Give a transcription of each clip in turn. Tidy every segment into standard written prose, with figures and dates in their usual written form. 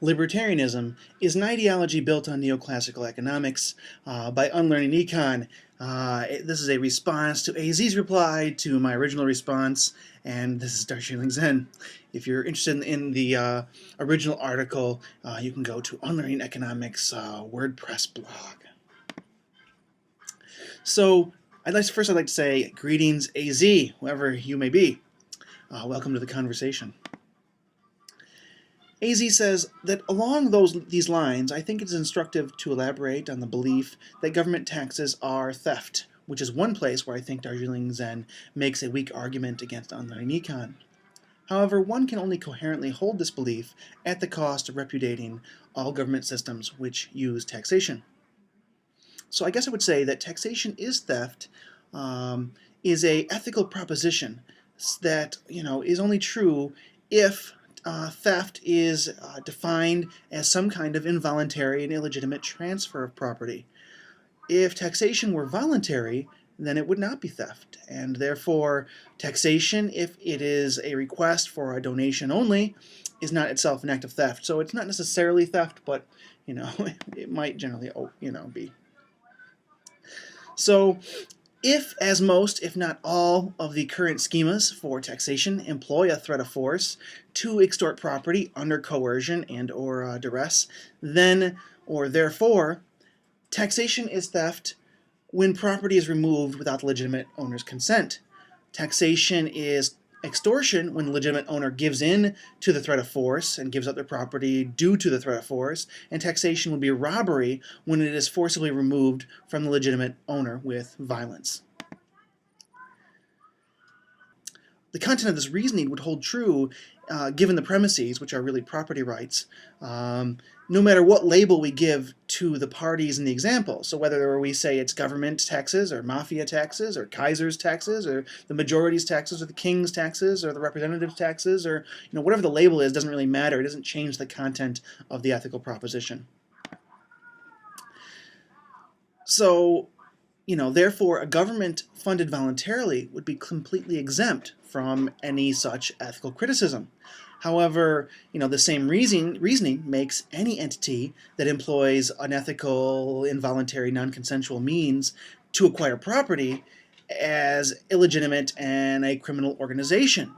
Libertarianism is an ideology built on neoclassical economics by Unlearning Econ. This is a response to AZ's reply to my original response, and this is Darjeeling Zen. If you're interested in the original article, you can go to Unlearning Economics WordPress blog. So, I'd like to say greetings, AZ, whoever you may be. Welcome to the conversation. AZ says that along these lines, I think it's instructive to elaborate on the belief that government taxes are theft, which is one place where I think Darjeeling Zen makes a weak argument against Unlearning Econ. However, one can only coherently hold this belief at the cost of repudiating all government systems which use taxation. So I guess I would say that taxation is theft, is a ethical proposition that is only true if theft is defined as some kind of involuntary and illegitimate transfer of property. If taxation were voluntary, then it would not be theft, and therefore taxation, if it is a request for a donation only, is not itself an act of theft. So it's not necessarily theft, but it might generally be. So if, as most, if not all, of the current schemas for taxation employ a threat of force to extort property under coercion and or duress, then, or therefore, taxation is theft when property is removed without the legitimate owner's consent. Taxation is extortion when the legitimate owner gives in to the threat of force and gives up their property due to the threat of force, and taxation would be robbery when it is forcibly removed from the legitimate owner with violence. The content of this reasoning would hold true given the premises, which are really property rights, no matter what label we give to the parties in the example. So whether we say it's government taxes or mafia taxes or Kaiser's taxes or the majority's taxes or the king's taxes or the representative's taxes or whatever the label is, doesn't really matter. It doesn't change the content of the ethical proposition. So therefore, a government funded voluntarily would be completely exempt from any such ethical criticism. However, the same reasoning makes any entity that employs unethical, involuntary, non-consensual means to acquire property as illegitimate and a criminal organization,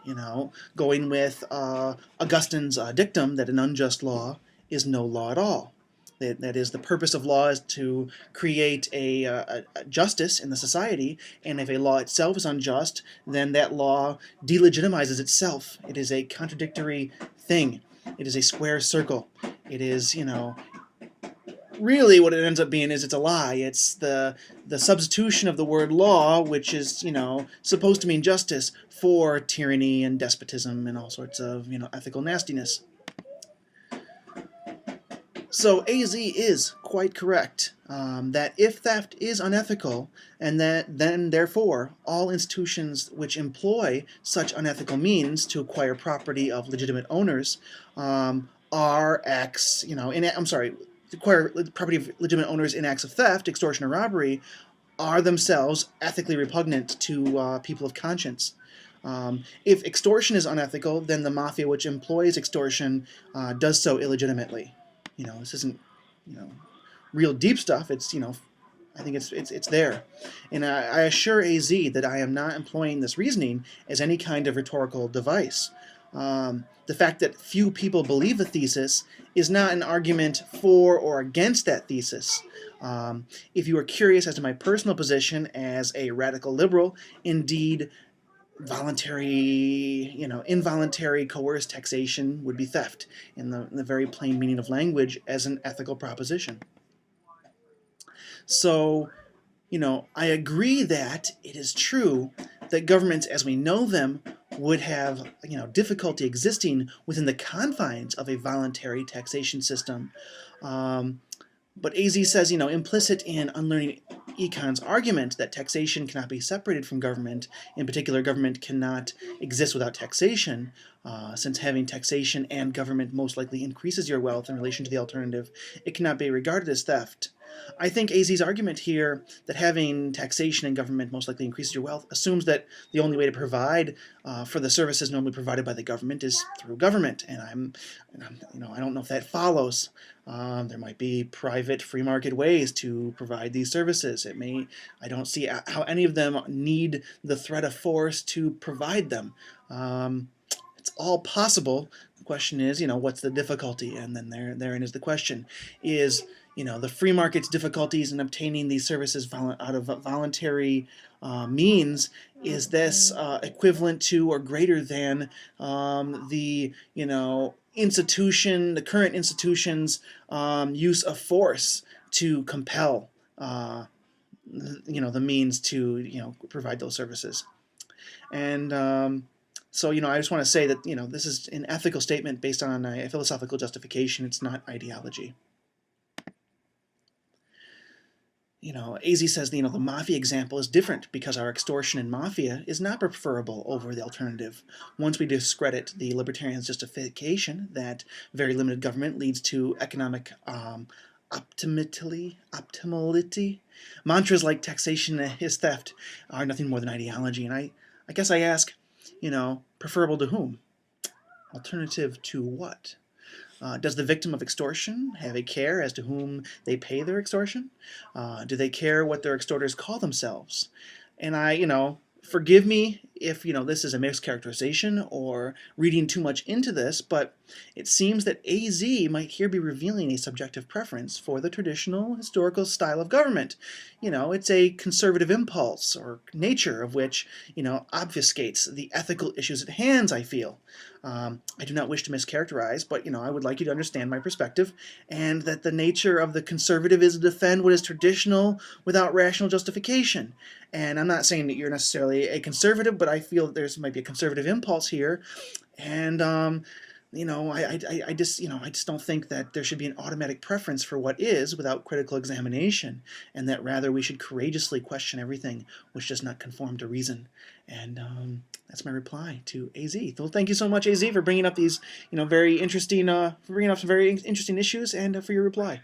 going with Augustine's dictum that an unjust law is no law at all. That is, the purpose of law is to create a justice in the society, and if a law itself is unjust, then that law delegitimizes itself. It is a contradictory thing. It is a square circle. It is, really what it ends up being is it's a lie. It's the substitution of the word law, which is, supposed to mean justice, for tyranny and despotism and all sorts of, ethical nastiness. So AZ is quite correct that if theft is unethical, and then therefore all institutions which employ such unethical means to acquire property of legitimate owners are acts, acquire property of legitimate owners in acts of theft, extortion, or robbery, are themselves ethically repugnant to people of conscience. If extortion is unethical, then the mafia which employs extortion does so illegitimately. This isn't, real deep stuff. It's, I think it's there. And I assure AZ that I am not employing this reasoning as any kind of rhetorical device. The fact that few people believe a thesis is not an argument for or against that thesis. If you are curious as to my personal position as a radical liberal, indeed, involuntary coerced taxation would be theft in the very plain meaning of language as an ethical proposition. So, I agree that it is true that governments as we know them would have, difficulty existing within the confines of a voluntary taxation system. But AZ says, implicit in Unlearning Econ's argument that taxation cannot be separated from government, in particular, government cannot exist without taxation, since having taxation and government most likely increases your wealth in relation to the alternative, it cannot be regarded as theft. I think AZ's argument here that having taxation and government most likely increases your wealth assumes that the only way to provide for the services normally provided by the government is through government, and I don't know if that follows. There might be private free market ways to provide these services. I don't see how any of them need the threat of force to provide them. It's all possible. The question is, what's the difficulty? And then therein is the question: is the free market's difficulties in obtaining these services out of voluntary means, is this equivalent to or greater than the current institution's use of force to compel the means to provide those services? And so, I just want to say that, this is an ethical statement based on a philosophical justification. It's not ideology. AZ says, the mafia example is different because our extortion in mafia is not preferable over the alternative. Once we discredit the libertarian's justification that very limited government leads to economic optimality, mantras like taxation is theft are nothing more than ideology. And I guess I ask, preferable to whom? Alternative to what? Does the victim of extortion have a care as to whom they pay their extortion? Do they care what their extorters call themselves? And forgive me if, this is a mischaracterization or reading too much into this, but it seems that AZ might here be revealing a subjective preference for the traditional historical style of government. It's a conservative impulse or nature of which, obfuscates the ethical issues at hand, I feel. I do not wish to mischaracterize, but, I would like you to understand my perspective, and that the nature of the conservative is to defend what is traditional without rational justification. And I'm not saying that you're necessarily a conservative, but I feel that there's might be a conservative impulse here, and I just don't think that there should be an automatic preference for what is without critical examination, and that rather we should courageously question everything which does not conform to reason. And that's my reply to AZ. Well, thank you so much, AZ, for bringing up these, very interesting, for bringing up some very interesting issues, and for your reply.